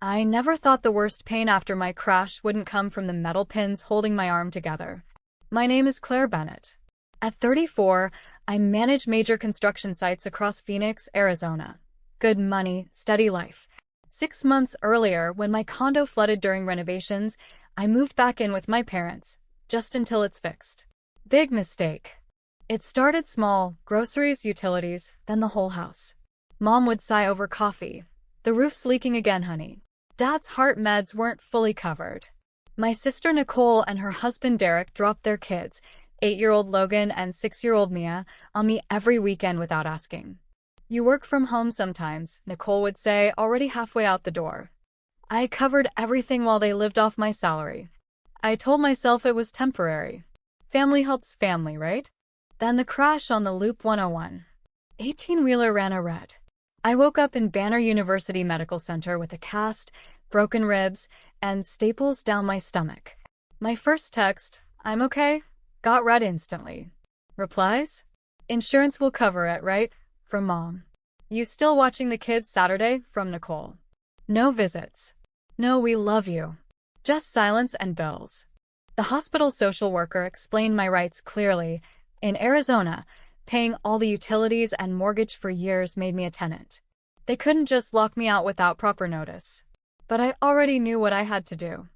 I never thought the worst pain after my crash wouldn't come from the metal pins holding my arm together. My name is Claire Bennett. At 34, I manage major construction sites across Phoenix, Arizona. Good money, steady life. 6 months earlier, when my condo flooded during renovations, I moved back in with my parents, just until it's fixed. Big mistake. It started small, groceries, utilities, then the whole house. Mom would sigh over coffee. The roof's leaking again, honey. Dad's heart meds weren't fully covered. My sister Nicole and her husband Derek dropped their kids, 8-year-old Logan and 6-year-old Mia, on me every weekend without asking. You work from home sometimes, Nicole would say, already halfway out the door. I covered everything while they lived off my salary. I told myself it was temporary. Family helps family, right? Then the crash on the Loop 101. 18-wheeler ran a red. I woke up in Banner University Medical Center with a cast, broken ribs, and staples down my stomach. My first text, "I'm okay," got read instantly. Replies? "Insurance will cover it, right?" from Mom. "You still watching the kids Saturday?" from Nicole. No visits. No, we love you. Just silence and bills. The hospital social worker explained my rights clearly. In Arizona, paying all the utilities and mortgage for years made me a tenant. They couldn't just lock me out without proper notice. But I already knew what I had to do.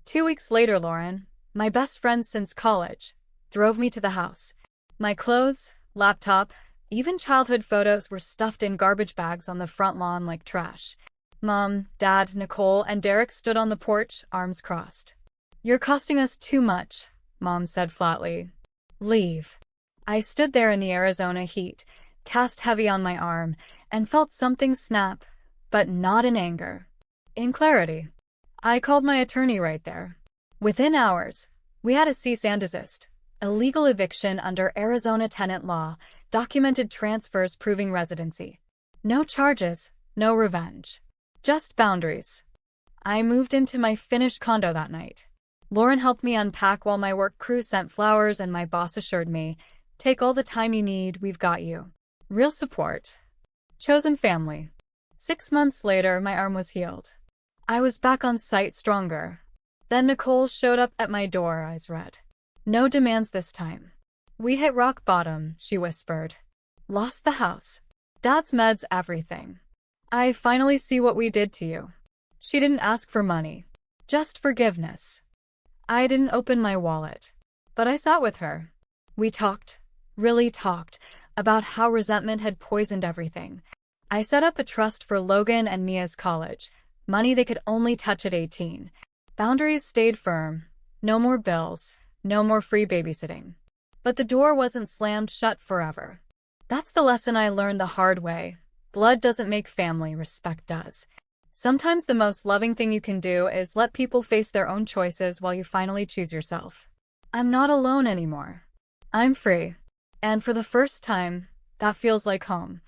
2 weeks later, Lauren, my best friend since college, drove me to the house. My clothes, laptop, even childhood photos were stuffed in garbage bags on the front lawn like trash. Mom, Dad, Nicole, and Derek stood on the porch, arms crossed. "You're costing us too much," Mom said flatly. "Leave." I stood there in the Arizona heat, cast heavy on my arm, and felt something snap, but not in anger. In clarity. I called my attorney right there. Within hours, we had a cease and desist, a legal eviction under Arizona tenant law, documented transfers proving residency. No charges, no revenge. Just boundaries. I moved into my finished condo that night. Lauren helped me unpack while my work crew sent flowers, and my boss assured me, "Take all the time you need, we've got you." Real support. Chosen family. 6 months later, my arm was healed. I was back on site, stronger. Then Nicole showed up at my door, eyes red. No demands this time. "We hit rock bottom," she whispered. "Lost the house. Dad's meds, everything. I finally see what we did to you." She didn't ask for money. Just forgiveness. I didn't open my wallet. But I sat with her. We talked. Really talked, about how resentment had poisoned everything. I set up a trust for Logan and Mia's college, money they could only touch at 18. Boundaries stayed firm. No more bills, no more free babysitting. But the door wasn't slammed shut forever. That's the lesson I learned the hard way. Blood doesn't make family, respect does. Sometimes the most loving thing you can do is let people face their own choices while you finally choose yourself. I'm not alone anymore. I'm free. And for the first time, that feels like home.